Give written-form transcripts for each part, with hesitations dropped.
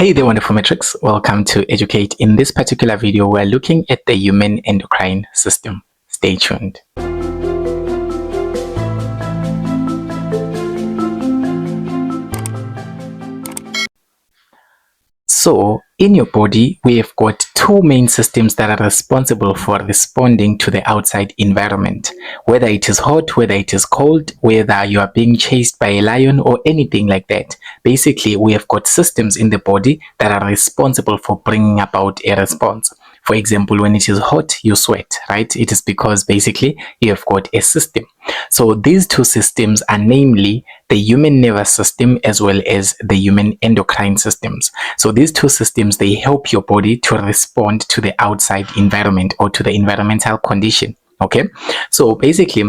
Hey there, wonderful metrics. Welcome to Educate. In this particular video, we're looking at the human endocrine system. Stay tuned. So, in your body, we have got two main systems that are responsible for responding to the outside environment. Whether it is hot, whether it is cold, whether you are being chased by a lion or anything like that. Basically, we have got systems in the body that are responsible for bringing about a response. For example, when it is hot, you sweat, right? It is because basically you have got a system. So these two systems are namely the human nervous system as well as the human endocrine systems. So these two systems, they help your body to respond to the outside environment or to the environmental condition. Okay, so basically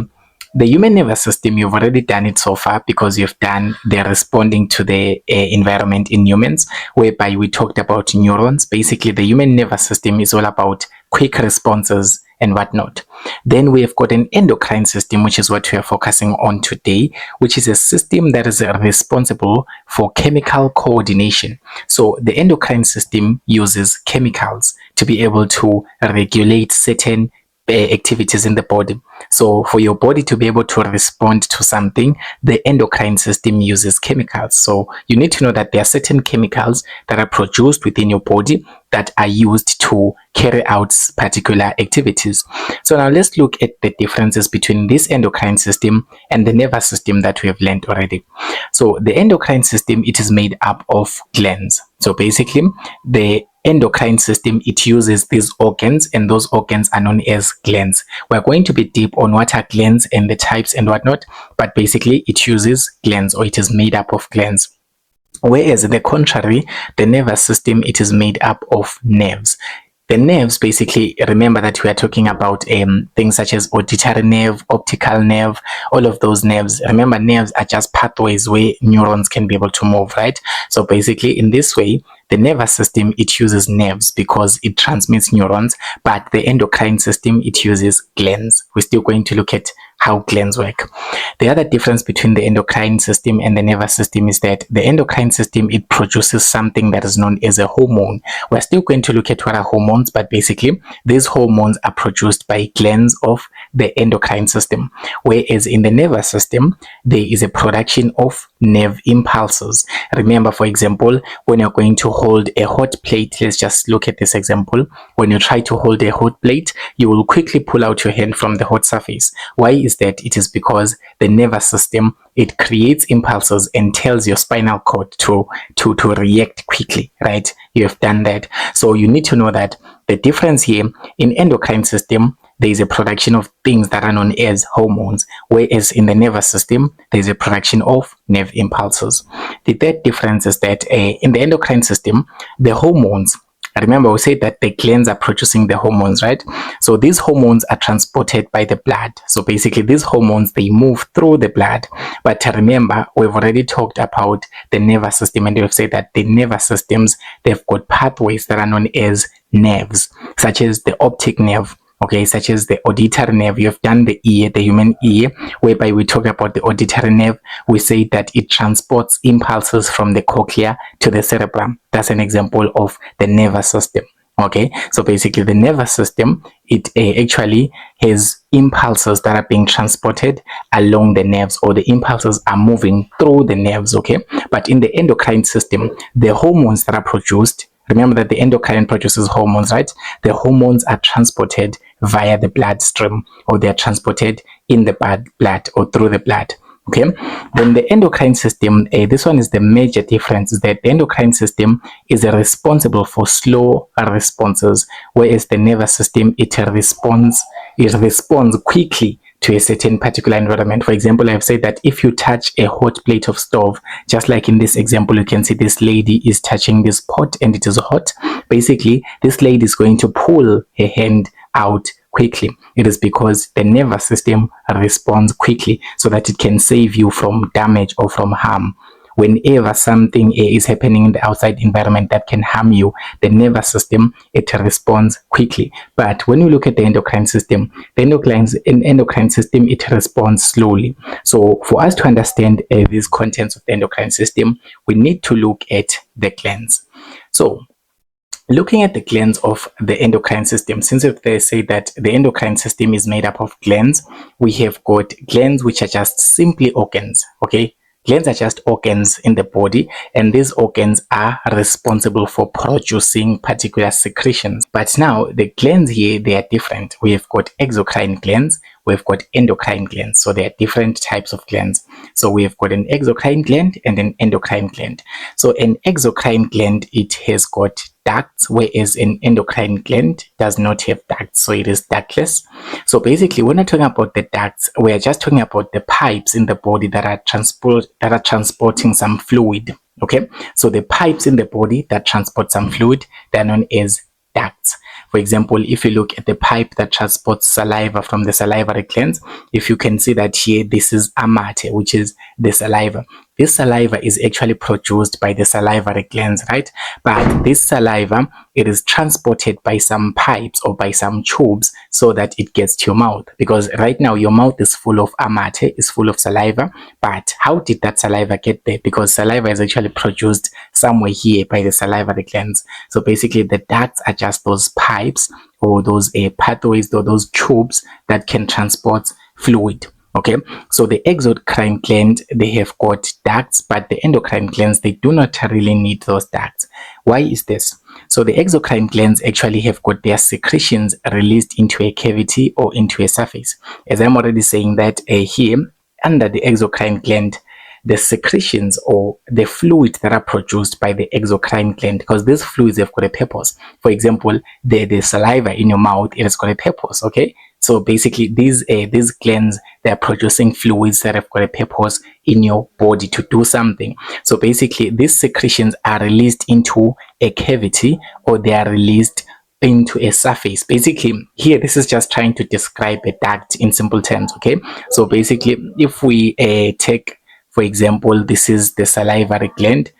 the human nervous system, you've already done it so far because you've done the responding to the environment in humans, whereby we talked about neurons. Basically, the human nervous system is all about quick responses and whatnot. Then we have got an endocrine system, which is what we are focusing on today, which is a system that is responsible for chemical coordination. So the endocrine system uses chemicals to be able to regulate certain activities in the body. So for your body to be able to respond to something, the endocrine system uses chemicals. So you need to know that there are certain chemicals that are produced within your body that are used to carry out particular activities. So now let's look at the differences between this endocrine system and the nervous system that we have learned already. So the endocrine system, it is made up of glands. So basically the endocrine system, it uses these organs, and those organs are known as glands. We're going to be deep on what are glands and the types and whatnot, but basically it uses glands, or it is made up of glands. Whereas the contrary, the nervous system, it is made up of nerves. The nerves, basically, remember that we are talking about things such as auditory nerve, optical nerve, all of those nerves. Remember, nerves are just pathways where neurons can be able to move, right? So basically, in this way, the nervous system, it uses nerves because it transmits neurons, but the endocrine system, it uses glands. We're still going to look at how glands work. The other difference between the endocrine system and the nervous system is that the endocrine system, it produces something that is known as a hormone. We're still going to look at what are hormones, but basically these hormones are produced by glands of the endocrine system. Whereas in the nervous system, there is a production of nerve impulses. Remember, for example, when you're going to hold a hot plate, let's just look at this example. When you try to hold a hot plate, you will quickly pull out your hand from the hot surface. Why is that? It is because the nervous system, it creates impulses and tells your spinal cord to react quickly, right? You have done that. So you need to know that the difference here in endocrine system, there is a production of things that are known as hormones, whereas in the nervous system, there is a production of nerve impulses. The third difference is that in the endocrine system, the hormones, remember we said that the glands are producing the hormones, right? So these hormones are transported by the blood. So basically these hormones, they move through the blood. But remember, we've already talked about the nervous system, and we've said that the nervous systems, they've got pathways that are known as nerves, such as the optic nerve, okay, such as the auditory nerve. You have done the ear, the human ear, whereby we talk about the auditory nerve. We say that it transports impulses from the cochlea to the cerebrum. That's an example of the nervous system. Okay, so basically the nervous system, it actually has impulses that are being transported along the nerves, or the impulses are moving through the nerves. Okay, but in the endocrine system, the hormones that are produced, remember that the endocrine produces hormones, right? The hormones are transported via the bloodstream, or they are transported in the blood or through the blood. Okay, then the endocrine system, this one is the major difference, is that the endocrine system is responsible for slow responses, whereas the nervous system, it responds quickly to a certain particular environment. For example, I've said that if you touch a hot plate of stove, just like in this example, you can see this lady is touching this pot and it is hot. Basically, this lady is going to pull her hand out quickly. It is because the nervous system responds quickly so that it can save you from damage or from harm. Whenever something is happening in the outside environment that can harm you, the nervous system, it responds quickly. But when you look at the endocrine system, the endocrine system, it responds slowly. So for us to understand these contents of the endocrine system, we need to look at the glands. So looking at the glands of the endocrine system, since they say that the endocrine system is made up of glands, we have got glands which are just simply organs, okay? Glands are just organs in the body, and these organs are responsible for producing particular secretions. But now the glands here, they are different. We have got exocrine glands, we've got endocrine glands. So there are different types of glands. So we have got an exocrine gland and an endocrine gland. So an exocrine gland, it has got ducts, whereas an endocrine gland does not have ducts, so it is ductless. So basically, when we're talking about the ducts, we are just talking about the pipes in the body that are transporting some fluid. Okay, so the pipes in the body that transport some fluid, they're known as ducts. For example, if you look at the pipe that transports saliva from the salivary glands, if you can see that here, this is amate, which is the saliva. This saliva is actually produced by the salivary glands, right? But this saliva, it is transported by some pipes or by some tubes so that it gets to your mouth. Because right now your mouth is full of amate, is full of saliva. But how did that saliva get there? Because saliva is actually produced somewhere here by the salivary glands. So basically the ducts are just those pipes or those pathways or those tubes that can transport fluid. Okay, so the exocrine gland, they have got ducts, but the endocrine glands, they do not really need those ducts. Why is this? So the exocrine glands actually have got their secretions released into a cavity or into a surface. As I'm already saying that here, under the exocrine gland, the secretions or the fluid that are produced by the exocrine gland, because these fluids have got a purpose. For example, the saliva in your mouth, it has got a purpose, okay? So basically, these glands, they are producing fluids that have got a purpose in your body to do something. So basically, these secretions are released into a cavity or they are released into a surface. Basically, here, this is just trying to describe a duct in simple terms, okay? So basically, if we take, for example, this is the salivary gland.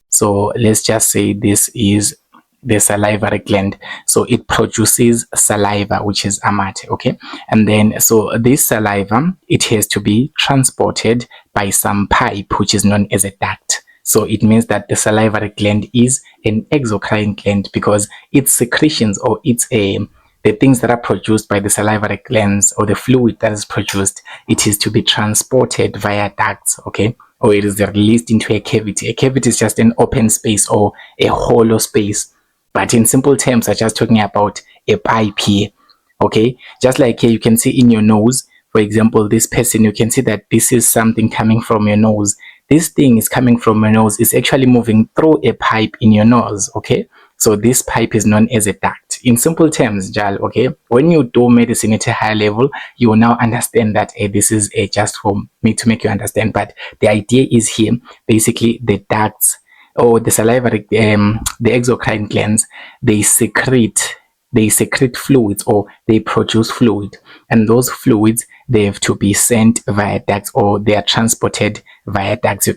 So let's just say this is the salivary gland, so it produces saliva, which is amate, okay? And then so this saliva, it has to be transported by some pipe which is known as a duct. So it means that the salivary gland is an exocrine gland because its secretions or its the things that are produced by the salivary glands or the fluid that is produced, it is to be transported via ducts, okay? Or it is released into a cavity. A cavity is just an open space or a hollow space. But in simple terms, I'm just talking about a pipe here, okay? Just like here, you can see in your nose, for example, this person, you can see that this is something coming from your nose. This thing is coming from your nose. It's actually moving through a pipe in your nose, okay? So this pipe is known as a duct. In simple terms, Jal, okay? When you do medicine at a high level, you will now understand that this is just for me to make you understand. But the idea is here, basically, the ducts or the salivary, the exocrine glands, they secrete fluids or they produce fluid, and those fluids, they have to be sent via ducts or they are transported via ducts.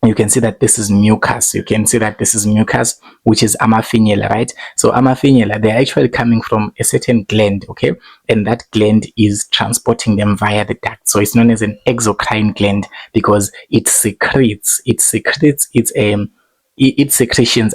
You can see that this is mucus. You can see that this is mucus, which is amaphenula, right? So amaphenula, they're actually coming from a certain gland, okay? And that gland is transporting them via the duct. So it's known as an exocrine gland because it secretes its secretions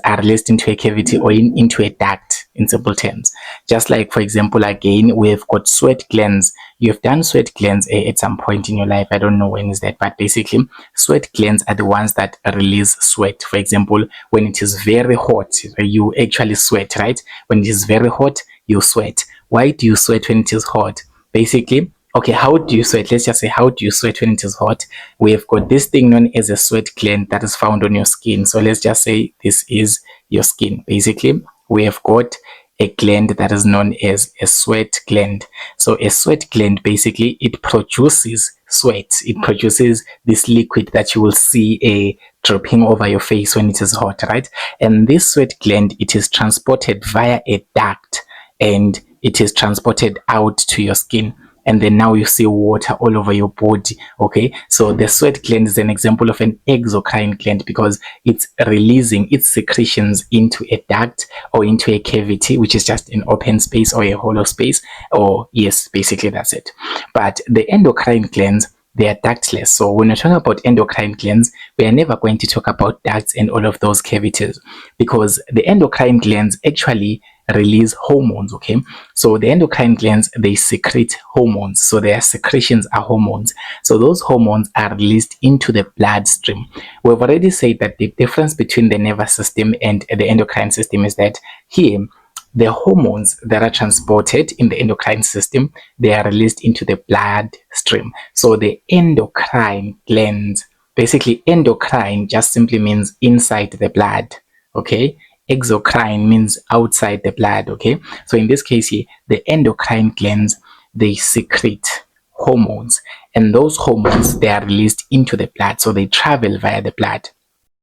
are released into a cavity or into a duct in simple terms. Just like, for example, again, we've got sweat glands. You've done sweat glands at some point in your life. I don't know when is that, but basically, sweat glands are the ones that release sweat. For example, when it is very hot, you actually sweat, right? When it is very hot, you sweat. Why do you sweat when it is hot? Basically, okay, how do you sweat? Let's just say, how do you sweat when it is hot? We have got this thing known as a sweat gland that is found on your skin. So let's just say this is your skin. Basically, we have got a gland that is known as a sweat gland. So a sweat gland, basically, it produces sweat. It produces this liquid that you will see dropping over your face when it is hot, right? And this sweat gland, it is transported via a duct and it is transported out to your skin. And then now you see water all over your body, okay? So the sweat gland is an example of an exocrine gland because it's releasing its secretions into a duct or into a cavity, which is just an open space or a hollow space, or yes, basically that's it. But the endocrine glands, they are ductless. So when we're talking about endocrine glands, we are never going to talk about ducts and all of those cavities, because the endocrine glands actually release hormones. Okay, so the endocrine glands, they secrete hormones, so their secretions are hormones. So those hormones are released into the bloodstream. We've already said that the difference between the nervous system and the endocrine system is that here the hormones that are transported in the endocrine system, they are released into the bloodstream. So the endocrine glands, basically endocrine just simply means inside the blood. Okay, exocrine means outside the blood. Okay, so in this case here, the endocrine glands, they secrete hormones, and those hormones, they are released into the blood, so they travel via the blood.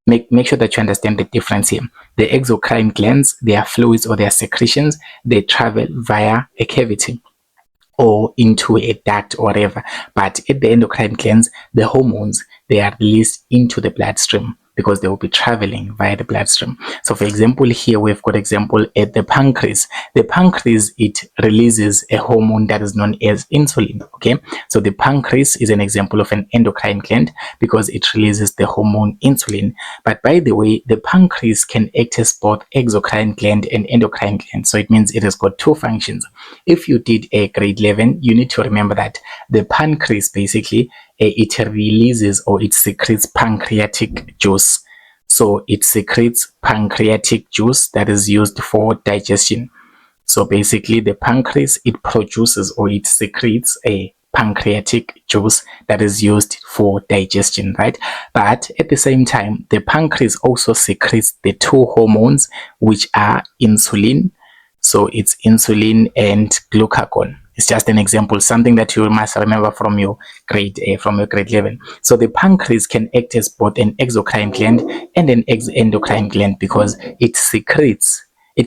Make sure that you understand the difference here. The exocrine glands, their fluids or their secretions, they travel via a cavity or into a duct or whatever. But at the endocrine glands, the hormones, they are released into the bloodstream, because they will be traveling via the bloodstream. So for example, here we've got example at the pancreas. The pancreas, it releases a hormone that is known as insulin. Okay, so the pancreas is an example of an endocrine gland because it releases the hormone insulin. But by the way, the pancreas can act as both exocrine gland and endocrine gland. So it means it has got two functions. If you did a grade 11, you need to remember that the pancreas basically it releases or it secretes pancreatic juice. So it secretes pancreatic juice that is used for digestion. So basically the pancreas, it produces or it secretes a pancreatic juice that is used for digestion, right? But at the same time, the pancreas also secretes the two hormones, which are insulin. So it's insulin and glucagon. It's just an example, something that you must remember from your grade 11. So the pancreas can act as both an exocrine gland and an endocrine gland, because it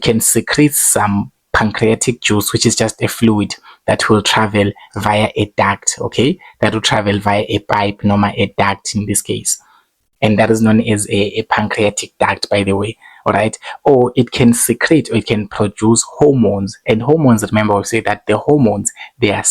can secrete some pancreatic juice, which is just a fluid that will travel via a duct. Okay, that will travel via a pipe, normal a duct in this case, and that is known as a pancreatic duct, by the way. All right, or it can secrete or it can produce hormones, and hormones, remember we say that the hormones, they're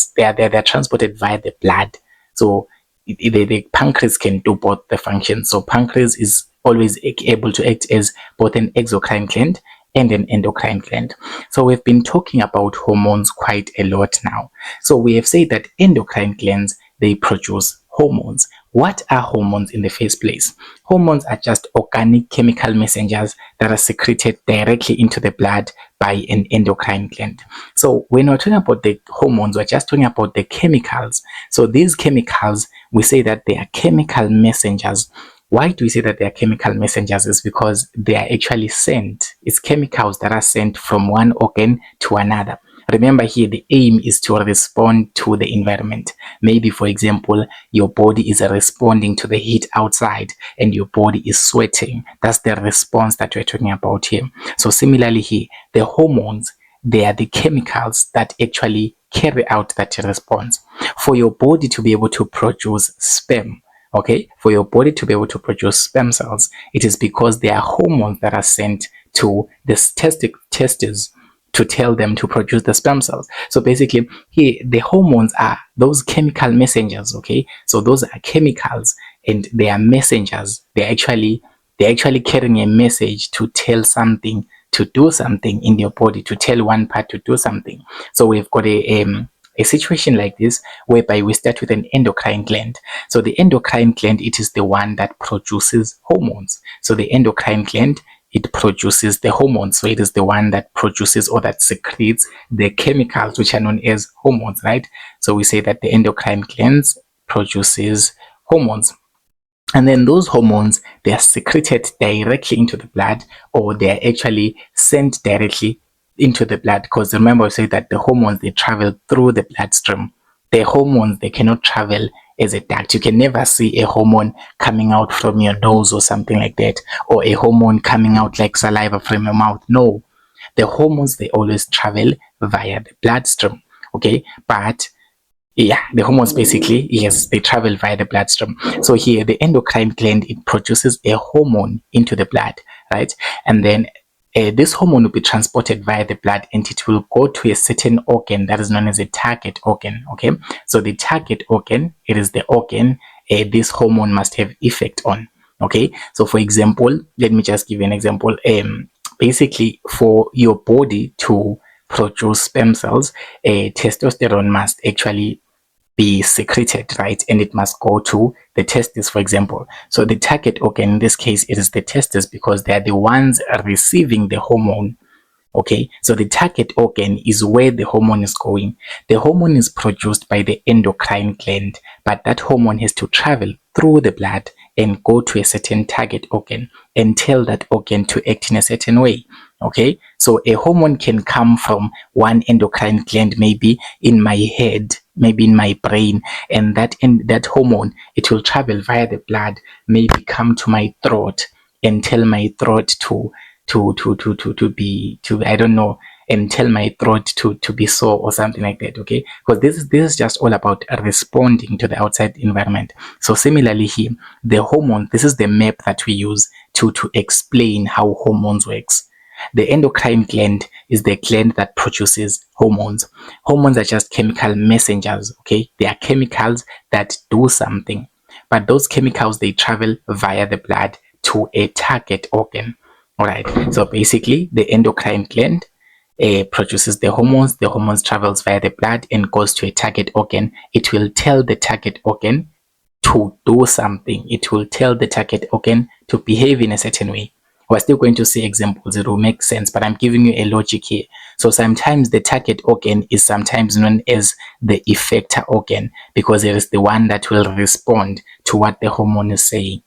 transported via the blood. So the pancreas can do both the functions. So pancreas is always able to act as both an exocrine gland and an endocrine gland. So we've been talking about hormones quite a lot now. So we have said that endocrine glands, they produce hormones. What are hormones in the first place? Hormones are just organic chemical messengers that are secreted directly into the blood by an endocrine gland. So when we're talking about the hormones, we're just talking about the chemicals. So these chemicals, we say that they are chemical messengers. Why do we say that they are chemical messengers? Is because they are actually sent. It's chemicals that are sent from one organ to another. Remember here, the aim is to respond to the environment. Maybe, for example, your body is responding to the heat outside and your body is sweating. That's the response that we're talking about here. So similarly here, the hormones, they are the chemicals that actually carry out that response. For your body to be able to produce sperm, okay, for your body to be able to produce sperm cells, it is because there are hormones that are sent to the testes to tell them to produce the sperm cells. So basically here, the hormones are those chemical messengers. Okay, so those are chemicals and they are messengers. They're actually carrying a message to tell something to do something in your body, to tell one part to do something. So we've got a situation like this, whereby we start with an endocrine gland. So the endocrine gland, it is the one that produces hormones. So the endocrine gland, it produces the hormones. So it is the one that produces or that secretes the chemicals which are known as hormones, right? So we say that the endocrine glands produces hormones. And then those hormones, they are secreted directly into the blood, or they are actually sent directly into the blood, because remember I said that the hormones, they travel through the bloodstream. The hormones, they cannot travel as a duct. You can never see a hormone coming out from your nose or something like that, or a hormone coming out like saliva from your mouth. No, the hormones, they always travel via the bloodstream. Okay, but yeah, the hormones basically, yes, they travel via the bloodstream. So here, the endocrine gland, it produces a hormone into the blood, right? And then this hormone will be transported via the blood and it will go to a certain organ that is known as a target organ. Okay, so the target organ, it is the organ this hormone must have effect on. Okay, so for example, let me just give you an example. Basically, for your body to produce sperm cells, testosterone must actually be secreted, right? And it must go to the testes, for example. So the target organ, in this case, it is the testes because they are the ones receiving the hormone. Okay, so the target organ is where the hormone is going. The hormone is produced by the endocrine gland, but that hormone has to travel through the blood and go to a certain target organ and tell that organ to act in a certain way. Okay, so a hormone can come from one endocrine gland, maybe in my head, maybe in my brain, and that hormone, it will travel via the blood, maybe come to my throat and tell my throat to I don't know, and tell my throat to be sore or something like that. Okay, because this is just all about responding to the outside environment. So similarly here, the hormone, this is the map that we use to explain how hormones works. The endocrine gland is the gland that produces hormones. Hormones are just chemical messengers. Okay, they are chemicals that do something, but those chemicals, they travel via the blood to a target organ. Alright, so basically the endocrine gland produces the hormones travels via the blood and goes to a target organ. It will tell the target organ to do something. It will tell the target organ to behave in a certain way. We're still going to see examples, it will make sense, but I'm giving you a logic here. So sometimes the target organ is sometimes known as the effector organ because it is the one that will respond to what the hormone is saying.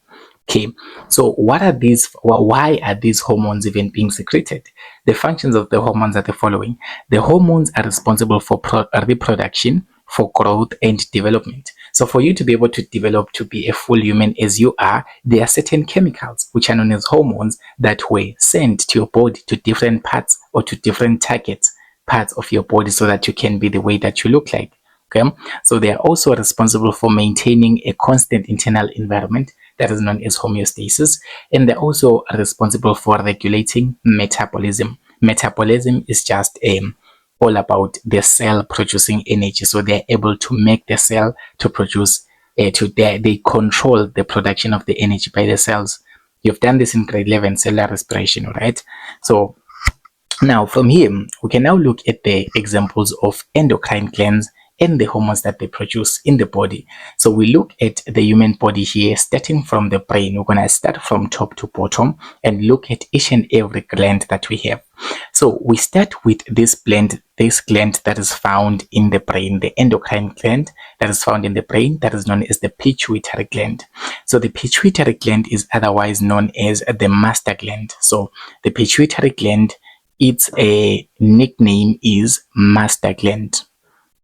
Okay, so what are these? Why are these hormones even being secreted? The functions of the hormones are the following. The hormones are responsible for reproduction, for growth and development. So for you to be able to develop to be a full human as you are, there are certain chemicals which are known as hormones that were sent to your body, to different parts or to different targets, parts of your body, so that you can be the way that you look like. Okay, so they are also responsible for maintaining a constant internal environment that is known as homeostasis, and they're also responsible for regulating metabolism. Metabolism is just all about the cell producing energy, so they're able to make the cell to produce they control the production of the energy by the cells. You've done this in grade 11, cellular respiration, right? So now from here, we can now look at the examples of endocrine glands and the hormones that they produce in the body. So we look at the human body here, starting from the brain. We're going to start from top to bottom and look at each and every gland that we have. So we start with this gland that is found in the brain, the endocrine gland that is found in the brain, that is known as the pituitary gland. So the pituitary gland is otherwise known as the master gland. So the pituitary gland, its nickname is master gland.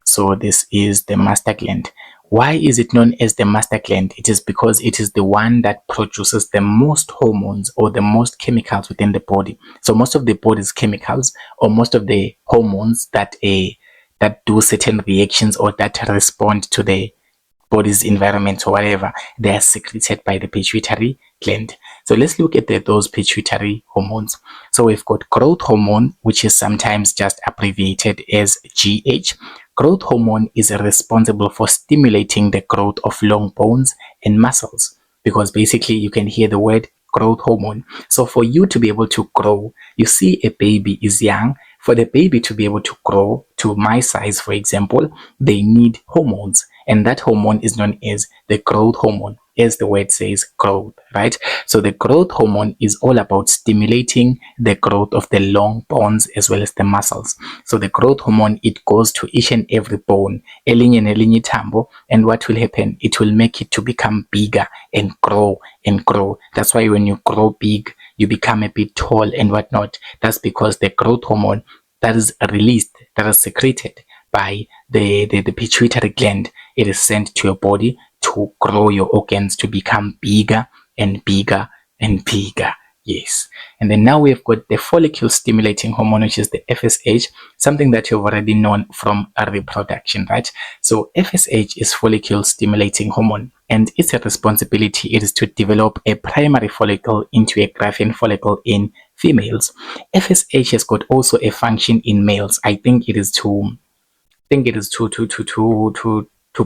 So this is the master gland. Why is it known as the master gland? It is because it is the one that produces the most hormones or the most chemicals within the body. So most of the body's chemicals or most of the hormones that do certain reactions or that respond to the body's environment or whatever, they are secreted by the pituitary gland. So let's look at those pituitary hormones. So we've got growth hormone, which is sometimes just abbreviated as GH. Growth hormone is responsible for stimulating the growth of long bones and muscles, because basically you can hear the word growth hormone. So for you to be able to grow, you see a baby is young. For the baby to be able to grow to my size, for example, they need hormones, and that hormone is known as the growth hormone, as the word says, growth, right? So the growth hormone is all about stimulating the growth of the long bones as well as the muscles. So the growth hormone, it goes to each and every bone, elinye tambo, and what will happen? It will make it to become bigger and grow and grow. That's why when you grow big, you become a bit tall and whatnot. That's because the growth hormone that is released, that is secreted by the pituitary gland, it is sent to your body to grow your organs to become bigger and bigger and bigger. Yes. And then now we've got the follicle stimulating hormone, which is the FSH, something that you've already known from reproduction, right? So FSH is follicle stimulating hormone, and its responsibility is to develop a primary follicle into a Graafian follicle in females. FSH has got also a function in males. I think it is to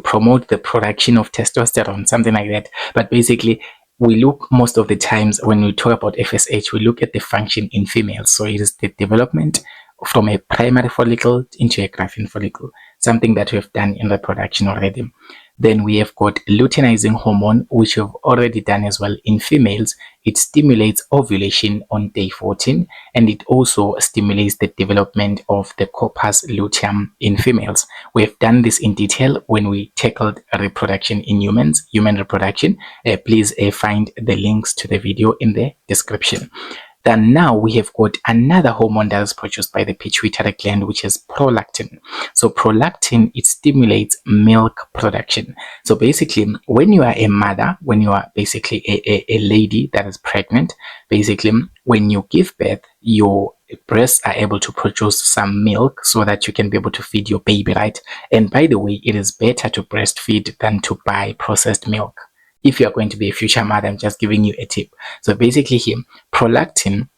promote the production of testosterone, something like that. But basically, we look most of the times when we talk about FSH, we look at the function in females. So it is the development from a primary follicle into a Graafian follicle, something that we have done in reproduction already. Then we have got luteinizing hormone, which we've already done as well in females. It stimulates ovulation on day 14, and it also stimulates the development of the corpus luteum in females. We've done this in detail when we tackled reproduction in humans, human reproduction. Please find the links to the video in the description. Then now we have got another hormone that is produced by the pituitary gland, which is prolactin. So prolactin, it stimulates milk production. So basically, when you are a mother, when you are basically a lady that is pregnant, basically when you give birth, your breasts are able to produce some milk so that you can be able to feed your baby, right? And by the way, it is better to breastfeed than to buy processed milk. If you are going to be a future mother, I'm just giving you a tip. So basically here, prolactin,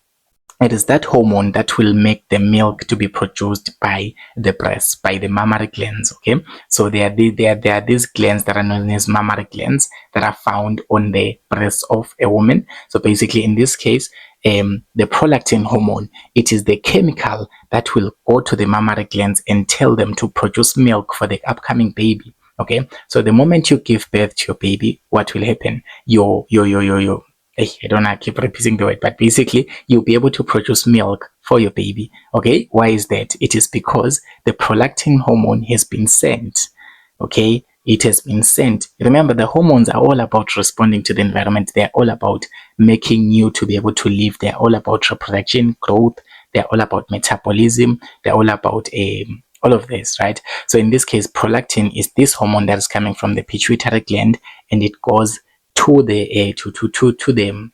it is that hormone that will make the milk to be produced by the breasts, by the mammary glands, okay? So there are these glands that are known as mammary glands that are found on the breasts of a woman. So basically in this case, the prolactin hormone, it is the chemical that will go to the mammary glands and tell them to produce milk for the upcoming baby. Okay, so the moment you give birth to your baby, what will happen? I don't know, I keep repeating the word, but basically you'll be able to produce milk for your baby. Okay, why is that? It is because the prolactin hormone has been sent. Okay, it has been sent. Remember, the hormones are all about responding to the environment. They're all about making you to be able to live. They're all about reproduction, growth. They're all about metabolism. They're all about all of this, right? So in this case, prolactin is this hormone that is coming from the pituitary gland, and it goes to the to them,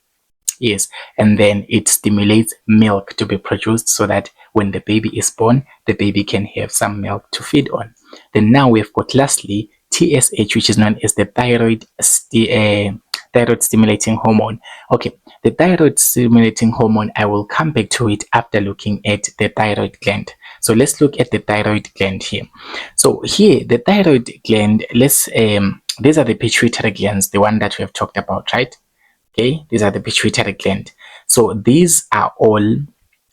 yes, and then it stimulates milk to be produced so that when the baby is born, the baby can have some milk to feed on. Then now we've got lastly TSH, which is known as the thyroid stimulating hormone. Okay, the thyroid stimulating hormone, I will come back to it after looking at the thyroid gland. So let's look at the thyroid gland here. So here, the thyroid gland, these are the pituitary glands, the one that we have talked about, right? Okay, these are the pituitary gland. So these are all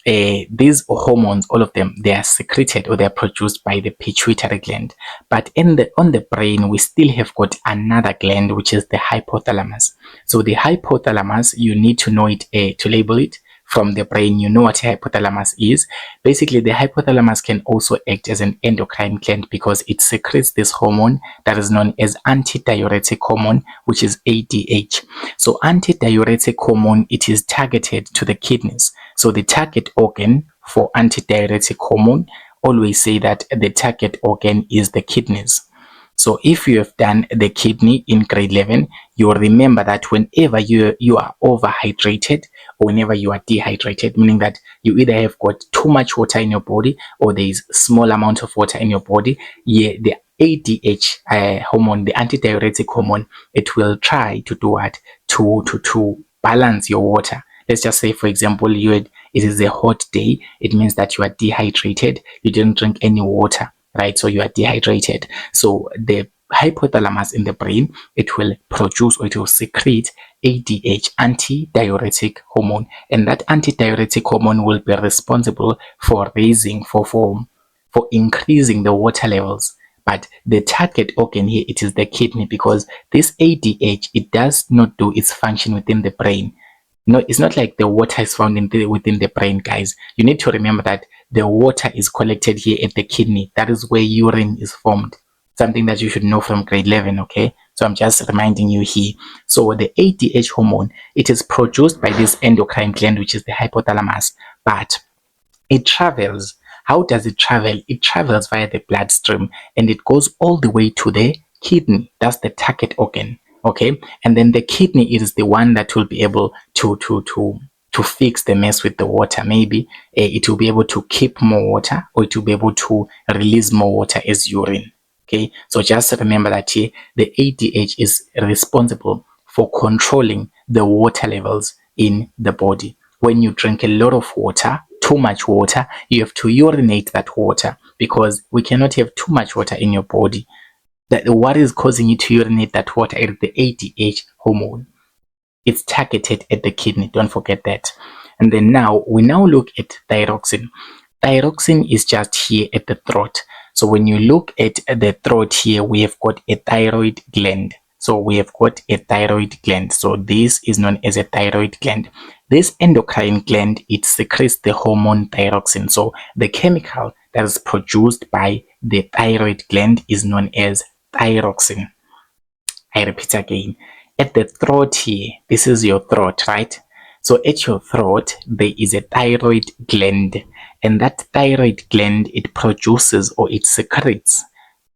these hormones, all of them, they are secreted or they are produced by the pituitary gland. But on the brain, we still have got another gland, which is the hypothalamus. So the hypothalamus, you need to know it to label it. From the brain, you know what a hypothalamus is. Basically, the hypothalamus can also act as an endocrine gland because it secretes this hormone that is known as antidiuretic hormone, which is ADH. So antidiuretic hormone, it is targeted to the kidneys. So the target organ for antidiuretic hormone, always say that the target organ is the kidneys. So if you have done the kidney in grade 11, you will remember that whenever you are overhydrated or whenever you are dehydrated, meaning that you either have got too much water in your body or there is small amount of water in your body, the ADH hormone, the antidiuretic hormone, it will try to do what? To balance your water. Let's just say, for example, it is a hot day. It means that you are dehydrated. You didn't drink any water, right? So you are dehydrated. So the hypothalamus in the brain, it will produce or it will secrete ADH, antidiuretic hormone, and that antidiuretic hormone will be responsible for increasing the water levels. But the target organ here, it is the kidney, because this ADH, it does not do its function within the brain. No, it's not like the water is found within the brain, guys. You need to remember that the water is collected here at the kidney. That is where urine is formed. Something that you should know from grade 11, okay? So I'm just reminding you here. So the ADH hormone, it is produced by this endocrine gland, which is the hypothalamus, but it travels. How does it travel? It travels via the bloodstream and it goes all the way to the kidney. That's the target organ. Okay, and then the kidney is the one that will be able to fix the mess with the water. Maybe it will be able to keep more water, or it will be able to release more water as urine. Okay, so just remember that here the ADH is responsible for controlling the water levels in the body. when you drink a lot of water, too much water, you have to urinate that water, because we cannot have too much water in your body. That what is causing you to urinate that water is the ADH hormone. It's targeted at the kidney. Don't forget that. And then we now look at thyroxine. Thyroxine is just here at the throat. So when you look at the throat here, we have got a thyroid gland. So we have got a thyroid gland. So this is known as a thyroid gland. This endocrine gland, it secretes the hormone thyroxine. So the chemical that is produced by the thyroid gland is known as thyroxine. I repeat again. At the throat here, this is your throat, right? So at your throat, there is a thyroid gland, and that thyroid gland, it produces or it secretes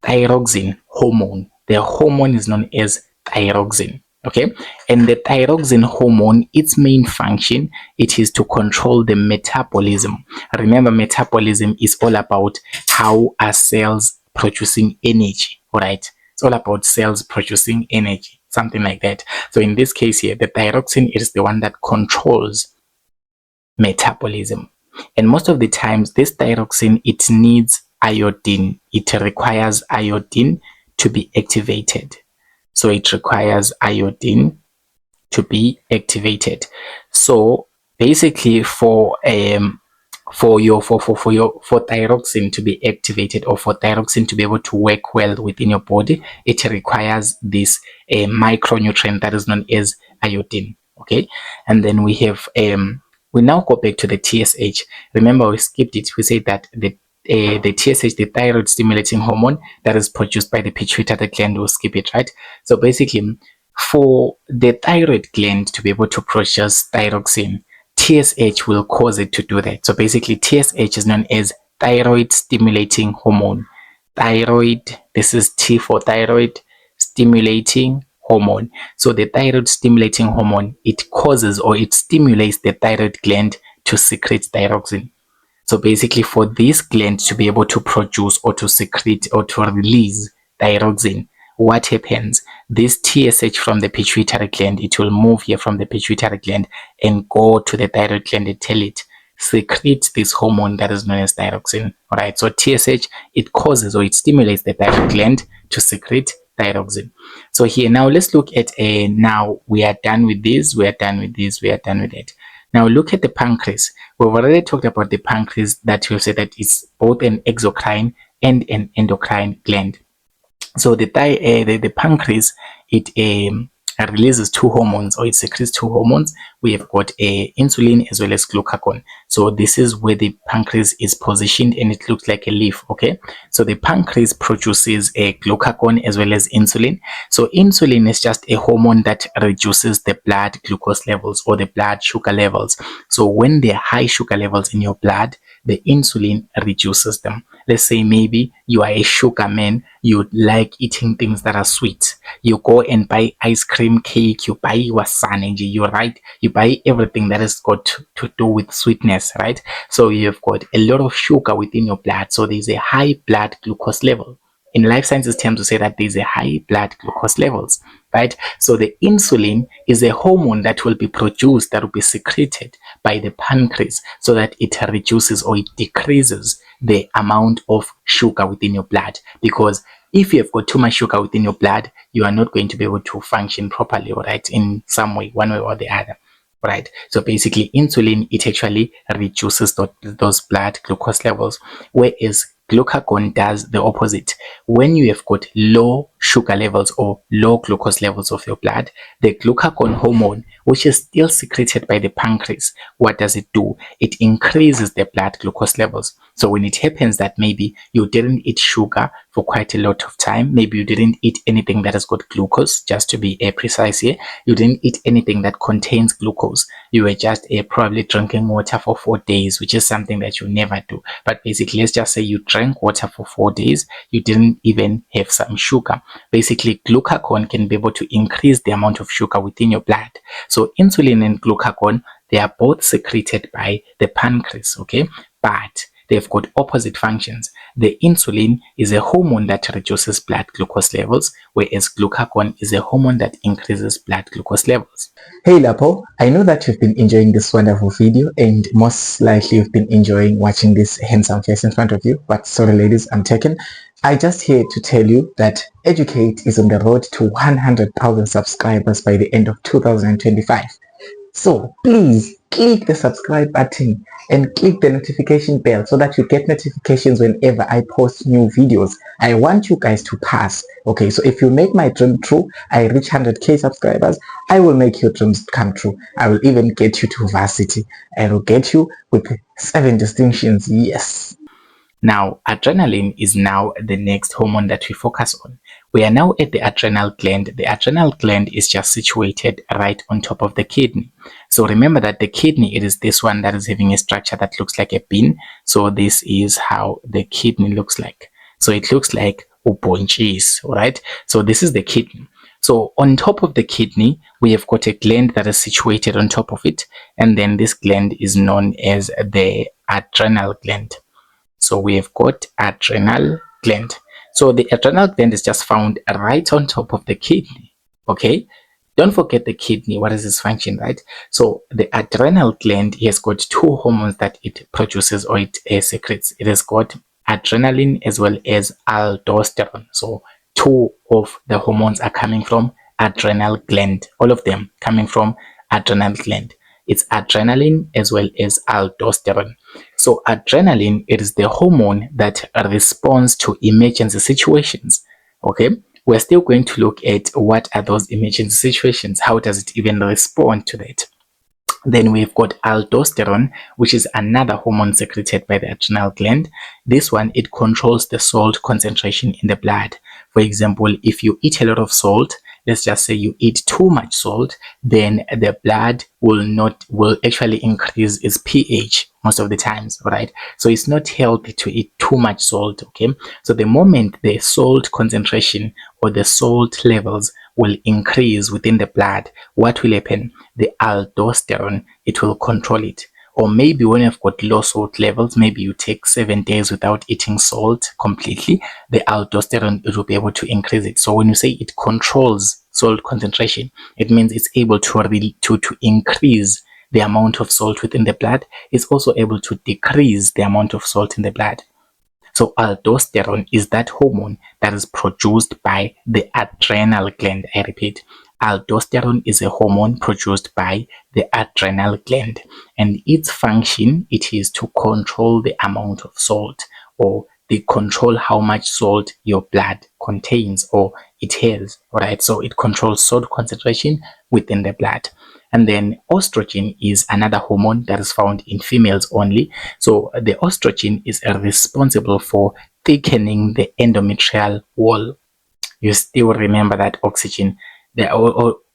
thyroxine hormone. The hormone is known as thyroxine. Okay, and the thyroxine hormone, its main function, it is to control the metabolism. Remember, metabolism is all about how are cells producing energy, all right? It's all about cells producing energy, something like that. So in this case here, the thyroxine is the one that controls metabolism. And most of the times, this thyroxine, it needs iodine. It requires iodine to be activated. So it requires iodine to be activated. So basically, for thyroxine to be activated, or for thyroxine to be able to work well within your body, it requires this micronutrient that is known as iodine. Okay, and then we have we now go back to the TSH. Remember, we skipped it. We said that the TSH, the thyroid stimulating hormone that is produced by the pituitary gland, will skip it, right? So basically, for the thyroid gland to be able to produce thyroxine, TSH will cause it to do that. So basically, TSH is known as thyroid stimulating hormone. Thyroid, this is T for thyroid stimulating hormone. So the thyroid stimulating hormone, it causes or it stimulates the thyroid gland to secrete thyroxine. So basically, for this gland to be able to produce or to secrete or to release thyroxine, what happens? This TSH from the pituitary gland, it will move here from the pituitary gland and go to the thyroid gland and tell it, secrete this hormone that is known as thyroxine. All right, so TSH, it causes or it stimulates the thyroid gland to secrete thyroxine. So here, now let's look at now we are done with this, we are done with this, we are done with it. Now look at the pancreas. We've already talked about the pancreas, that we've said that it's both an exocrine and an endocrine gland. So the pancreas, it releases two hormones, or it secretes two hormones. We have got insulin as well as glucagon. So this is where the pancreas is positioned, and it looks like a leaf. Okay, so the pancreas produces a glucagon as well as insulin. So insulin is just a hormone that reduces the blood glucose levels or the blood sugar levels. So when there are high sugar levels in your blood, the insulin reduces them. Let's say maybe you are a sugar man, you like eating things that are sweet. You go and buy ice cream, cake, you buy wasabi, you buy everything that has got to do with sweetness, right? So you've got a lot of sugar within your blood. So there's a high blood glucose level. In life sciences terms, we say that there's a high blood glucose levels, right? So the insulin is a hormone that will be produced, that will be secreted by the pancreas, so that it reduces or it decreases the amount of sugar within your blood. Because if you have got too much sugar within your blood, you are not going to be able to function properly, right? In some way, one way or the other, right? So basically, insulin, it actually reduces those blood glucose levels, whereas glucagon does the opposite. When you have got low sugar levels or low glucose levels of your blood, the glucagon hormone, which is still secreted by the pancreas, what does it do? It increases the blood glucose levels. So when it happens that maybe you didn't eat sugar for quite a lot of time, maybe you didn't eat anything that has got glucose, just to be precise here, you didn't eat anything that contains glucose, you were just probably drinking water for 4 days, which is something that you never do. But basically, let's just say you drank water for 4 days, you didn't even have some sugar. Basically, glucagon can be able to increase the amount of sugar within your blood. So insulin and glucagon, they are both secreted by the pancreas, okay? But they've got opposite functions. The insulin is a hormone that reduces blood glucose levels, whereas glucagon is a hormone that increases blood glucose levels. Hey Lapo, I know that you've been enjoying this wonderful video, and most likely you've been enjoying watching this handsome face in front of you, but sorry ladies, I'm taken. I just here to tell you that Educate is on the road to 100,000 subscribers by the end of 2025. So please click the subscribe button and click the notification bell so that you get notifications whenever I post new videos. I want you guys to pass. Okay, so if you make my dream true, I reach 100k subscribers, I will make your dreams come true. I will even get you to varsity. I will get you with 7 distinctions. Yes. Now, adrenaline is now the next hormone that we focus on. We are now at the adrenal gland. The adrenal gland is just situated right on top of the kidney. So remember that the kidney, it is this one that is having a structure that looks like a bean. So this is how the kidney looks like. So it looks like ubhontshisi, right? So this is the kidney. So on top of the kidney, we have got a gland that is situated on top of it. And then this gland is known as the adrenal gland. So we have got adrenal gland. So the adrenal gland is just found right on top of the kidney. Okay, don't forget the kidney. What is its function, right? So the adrenal gland has got 2 hormones that it produces or it secretes. It has got adrenaline as well as aldosterone. So 2 of the hormones are coming from adrenal gland. All of them coming from adrenal gland. It's adrenaline as well as aldosterone. So adrenaline, it is the hormone that responds to emergency situations. Okay, we're still going to look at what are those emergency situations. How does it even respond to that? Then we've got aldosterone, which is another hormone secreted by the adrenal gland. This one, it controls the salt concentration in the blood. For example, if you eat a lot of salt, let's just say you eat too much salt, then the blood will actually increase its pH most of the times, right? So it's not healthy to eat too much salt, okay? So the moment the salt concentration or the salt levels will increase within the blood, what will happen? The aldosterone, it will control it. Or maybe when you've got low salt levels, maybe you take 7 days without eating salt completely, the aldosterone, it will be able to increase it. So when you say it controls salt concentration, it means it's able to increase the amount of salt within the blood. It's also able to decrease the amount of salt in the blood. So aldosterone is that hormone that is produced by the adrenal gland. I repeat, aldosterone is a hormone produced by the adrenal gland, and its function, it is to control the amount of salt, or they control how much salt your blood contains or it has, right? So it controls salt concentration within the blood. And then estrogen is another hormone that is found in females only. So the estrogen is responsible for thickening the endometrial wall. You still remember that oxygen, the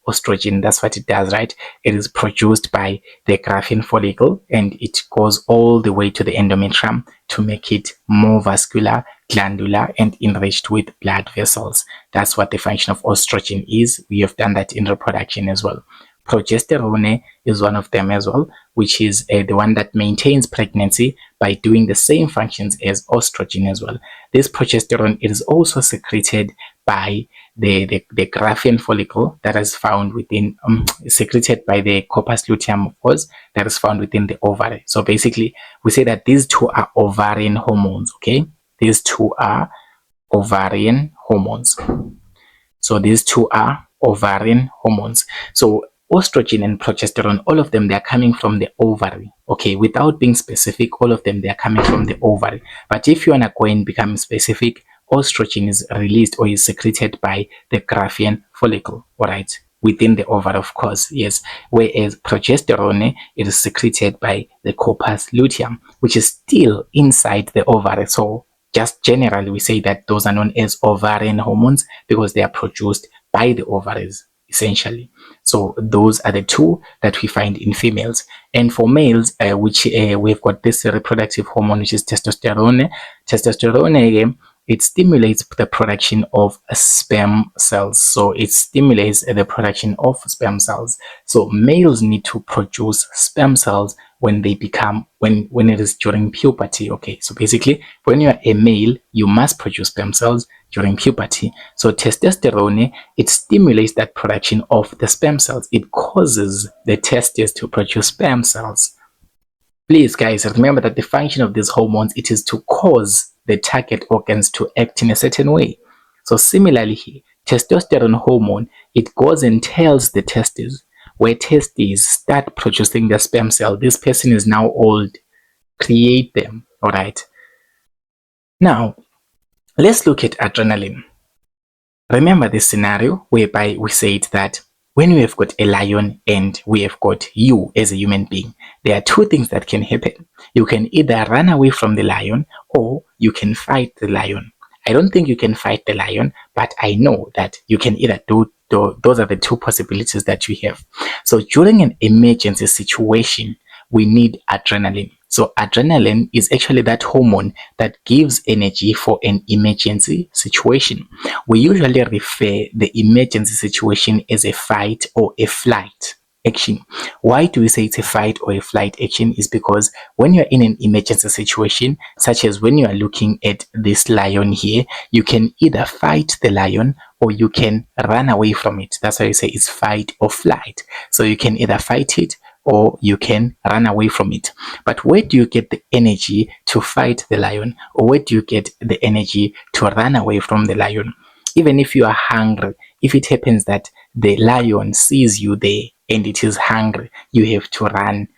estrogen, that's what it does, right? It is produced by the Graafian follicle, and it goes all the way to the endometrium to make it more vascular, glandular, and enriched with blood vessels. That's what the function of estrogen is. We have done that in reproduction as well. Progesterone is one of them as well, which is the one that maintains pregnancy by doing the same functions as estrogen as well. This progesterone, it is also secreted by the Graafian follicle that is found within, secreted by the corpus luteum, of course, that is found within the ovary. So basically, we say that these 2 are ovarian hormones, okay? These 2 are ovarian hormones. So these 2 are ovarian hormones. So estrogen and progesterone, all of them, they are coming from the ovary. Okay, without being specific, all of them, they are coming from the ovary. But if you want to go and become specific, estrogen is released or is secreted by the Graafian follicle, all right, within the ovary, of course, yes. Whereas progesterone, it is secreted by the corpus luteum, which is still inside the ovary. So just generally, we say that those are known as ovarian hormones because they are produced by the ovaries, essentially. So those are the 2 that we find in females. And for males, we've got this reproductive hormone, which is testosterone. Testosterone it stimulates the production of sperm cells. So it stimulates the production of sperm cells. So males need to produce sperm cells when it is during puberty. Okay, so basically when you are a male, you must produce sperm cells during puberty. So testosterone, it stimulates that production of the sperm cells. It causes the testes to produce sperm cells. Please guys, remember that the function of these hormones, it is to cause the target organs to act in a certain way. So similarly here, testosterone hormone, it goes and tells the testes, where testes start producing the sperm cell. This person is now old, create them. All right, now let's look at adrenaline. Remember this scenario whereby we said that when we have got a lion and we have got you as a human being, there are two things that can happen. You can either run away from the lion or you can fight the lion. I don't think you can fight the lion, but I know that you can either do. Those are the two possibilities that we have. So during an emergency situation, we need adrenaline. So adrenaline is actually that hormone that gives energy for an emergency situation. We usually refer the emergency situation as a fight or a flight action. Why do we say it's a fight or a flight action? Is because when you're in an emergency situation, such as when you are looking at this lion here, you can either fight the lion or you can run away from it. That's why you say it's fight or flight. So you can either fight it or you can run away from it. But where do you get the energy to fight the lion, or where do you get the energy to run away from the lion? Even if you are hungry, if it happens that the lion sees you there and it is hungry, you have to run.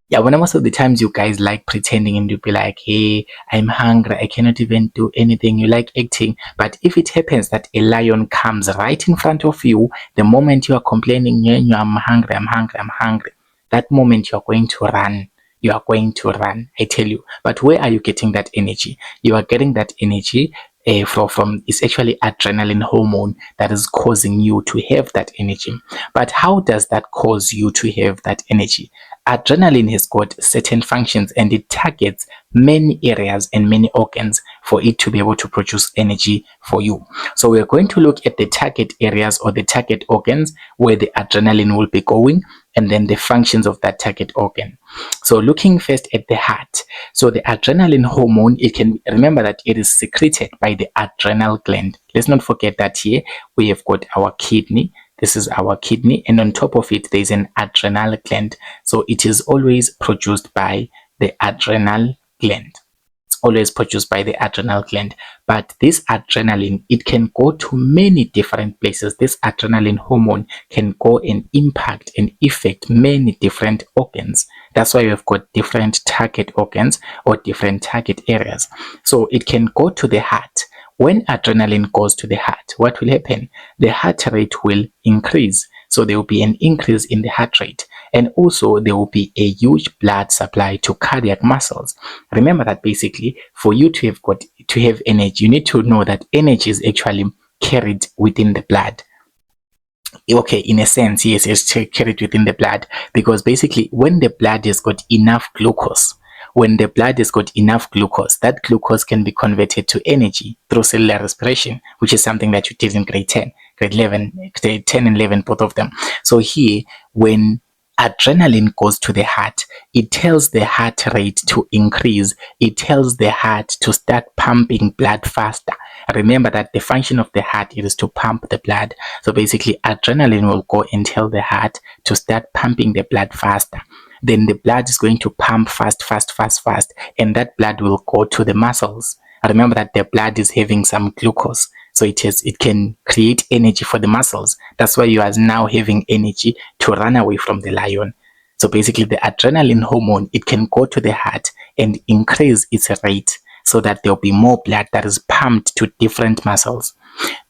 Yeah, when most of the times you guys like pretending and you be like, hey, I'm hungry, I cannot even do anything. You like acting. But if it happens that a lion comes right in front of you, the moment you are complaining, yeah, I'm hungry, I'm hungry, I'm hungry, that moment you are going to run. You are going to run, I tell you. But where are you getting that energy? You are getting that energy from it's actually adrenaline hormone that is causing you to have that energy. But how does that cause you to have that energy? Adrenaline has got certain functions and it targets many areas and many organs for it to be able to produce energy for you. So we're going to look at the target areas or the target organs where the adrenaline will be going, and then the functions of that target organ. So looking first at the heart. So the adrenaline hormone, it can remember that it is secreted by the adrenal gland. Let's not forget that here we have got our kidney. This is our kidney, and on top of it there is an adrenal gland. So it is always produced by the adrenal gland. Always produced by the adrenal gland. But this adrenaline, it can go to many different places. This adrenaline hormone can go and impact and affect many different organs. That's why we've got different target organs or different target areas. So it can go to the heart. When adrenaline goes to the heart, what will happen? The heart rate will increase. So there will be an increase in the heart rate. And also there will be a huge blood supply to cardiac muscles. Remember that basically for you to have energy, you need to know that energy is actually carried within the blood. Okay, in a sense, yes, it's carried within the blood, because basically when the blood has got enough glucose, that glucose can be converted to energy through cellular respiration, which is something that you did in grade 10, grade 11, grade 10 and 11, both of them. So here, when adrenaline goes to the heart, it tells the heart rate to increase. It tells the heart to start pumping blood faster. Remember that the function of the heart is to pump the blood. So basically adrenaline will go and tell the heart to start pumping the blood faster. Then the blood is going to pump fast, and that blood will go to the muscles. Remember that the blood is having some glucose, so it can create energy for the muscles. That's why you are now having energy to run away from the lion. So basically the adrenaline hormone, it can go to the heart and increase its rate so that there will be more blood that is pumped to different muscles.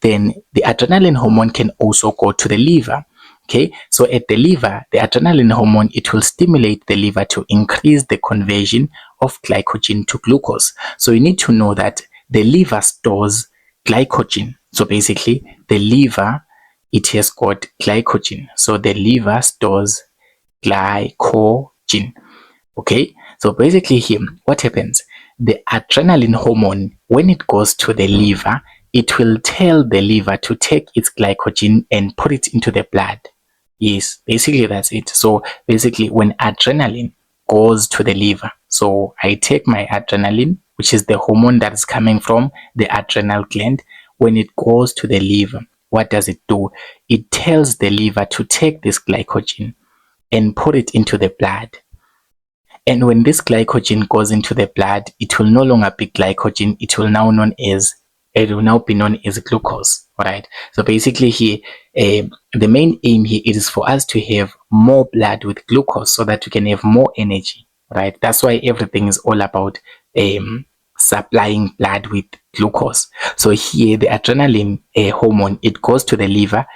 Then the adrenaline hormone can also go to the liver. Okay, so at the liver, the adrenaline hormone, it will stimulate the liver to increase the conversion of glycogen to glucose. So you need to know that the liver stores glycogen. So basically the liver, it has got glycogen. So the liver stores glycogen. Okay, so basically here, what happens? the adrenaline hormone, when it goes to the liver, it will tell the liver to take its glycogen and put it into the blood. Yes, basically that's it. So basically when adrenaline goes to the liver, so I take my adrenaline, which is the hormone that is coming from the adrenal gland. When it goes to the liver, what does it do? It tells the liver to take this glycogen and put it into the blood. And when this glycogen goes into the blood, it will no longer be glycogen. It will now be known as glucose. All right. So basically here, the main aim here is for us to have more blood with glucose so that we can have more energy. Right. That's why everything is all about supplying blood with glucose. So here, the adrenaline hormone, it goes to the liver.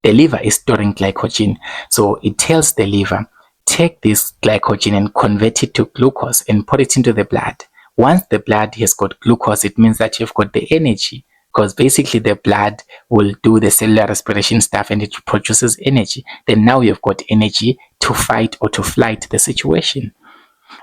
The liver is storing glycogen. So it tells the liver, take this glycogen and convert it to glucose and put it into the blood. Once the blood has got glucose, it means that you've got the energy, because basically the blood will do the cellular respiration stuff and it produces energy. Then now you've got energy to fight or to flight the situation.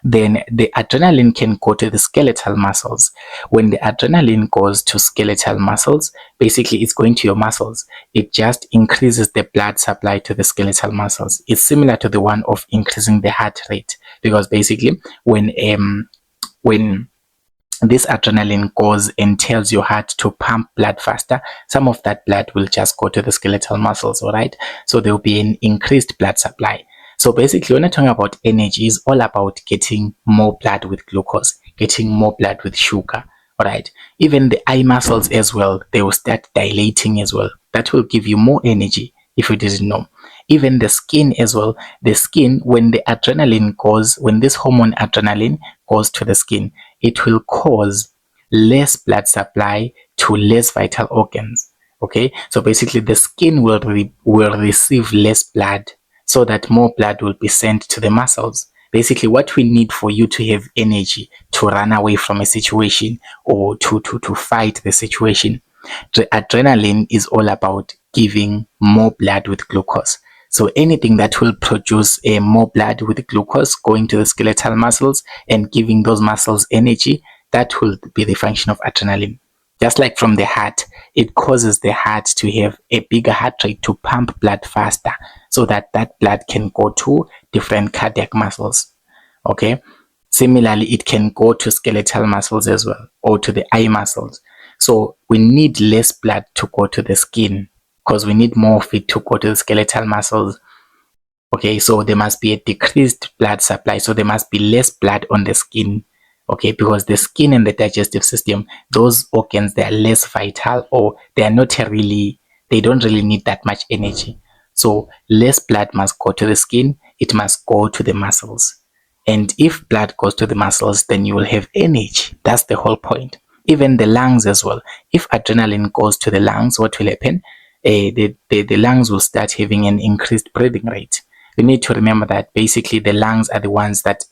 Then the adrenaline can go to the skeletal muscles. When the adrenaline goes to skeletal muscles, basically it's going to your muscles. It just increases the blood supply to the skeletal muscles. It's similar to the one of increasing the heart rate, because basically when this adrenaline goes and tells your heart to pump blood faster, some of that blood will just go to the skeletal muscles. All right, so there will be an increased blood supply. So basically, when I'm talking about energy, it's all about getting more blood with glucose, getting more blood with sugar. All right. Even the eye muscles as well, they will start dilating as well. That will give you more energy if you didn't know. Even the skin as well. The skin, when the adrenaline goes, when this hormone adrenaline goes to the skin, it will cause less blood supply to less vital organs. Okay. So basically, the skin will receive less blood, so that more blood will be sent to the muscles. Basically, what we need for you to have energy to run away from a situation or to fight the situation, the adrenaline is all about giving more blood with glucose. So anything that will produce more blood with glucose going to the skeletal muscles and giving those muscles energy, that will be the function of adrenaline. Just like from the heart, it causes the heart to have a bigger heart rate to pump blood faster, so that that blood can go to different cardiac muscles. Okay. Similarly, it can go to skeletal muscles as well, or to the eye muscles. So we need less blood to go to the skin, because we need more of it to go to the skeletal muscles. Okay, so there must be a decreased blood supply. So there must be less blood on the skin. Okay, because the skin and the digestive system, those organs, they are less vital, or they don't really need that much energy. So less blood must go to the skin, it must go to the muscles. And if blood goes to the muscles, then you will have energy. That's the whole point. Even the lungs as well. If adrenaline goes to the lungs, what will happen? The lungs will start having an increased breathing rate. You need to remember that basically the lungs are the ones that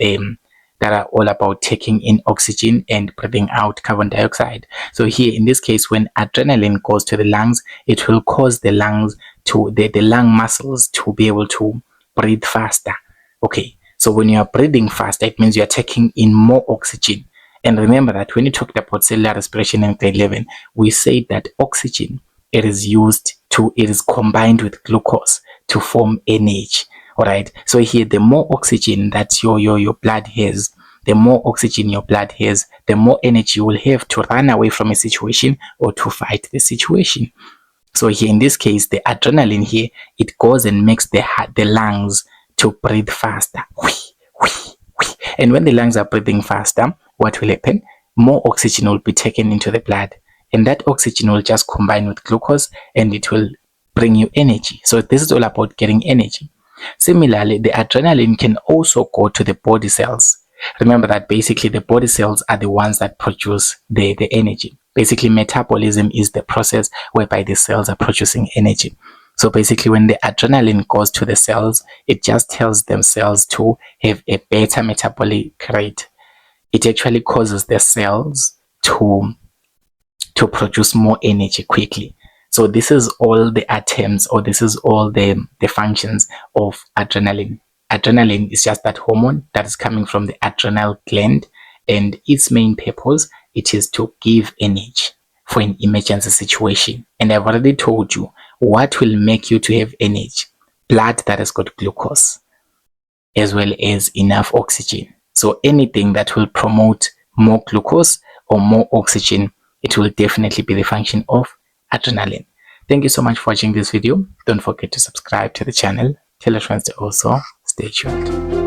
are all about taking in oxygen and breathing out carbon dioxide. So here in this case, when adrenaline goes to the lungs, it will cause the lungs to the lung muscles to be able to breathe faster. Okay, so when you are breathing faster, it means you are taking in more oxygen. And remember that when you talked about cellular respiration in grade 11, we said that oxygen, it is combined with glucose to form NH. All right. So here, the more oxygen that your blood has, the more oxygen your blood has, the more energy you will have to run away from a situation or to fight the situation. So here in this case, the adrenaline here, it goes and makes the lungs to breathe faster. And when the lungs are breathing faster, what will happen? More oxygen will be taken into the blood, and that oxygen will just combine with glucose and it will bring you energy. So this is all about getting energy. Similarly, the adrenaline can also go to the body cells. Remember that basically the body cells are the ones that produce the energy. Basically, metabolism is the process whereby the cells are producing energy. So basically, when the adrenaline goes to the cells, it just tells them cells to have a better metabolic rate. It actually causes the cells to produce more energy quickly. So this is all the atoms, or this is all the functions of adrenaline. Adrenaline is just that hormone that is coming from the adrenal gland, and its main purpose, it is to give energy for an emergency situation. And I've already told you what will make you to have energy: blood that has got glucose as well as enough oxygen. So anything that will promote more glucose or more oxygen, it will definitely be the function of adrenaline. Thank you so much for watching this video. Don't forget to subscribe to the channel. Tell your friends to also stay tuned.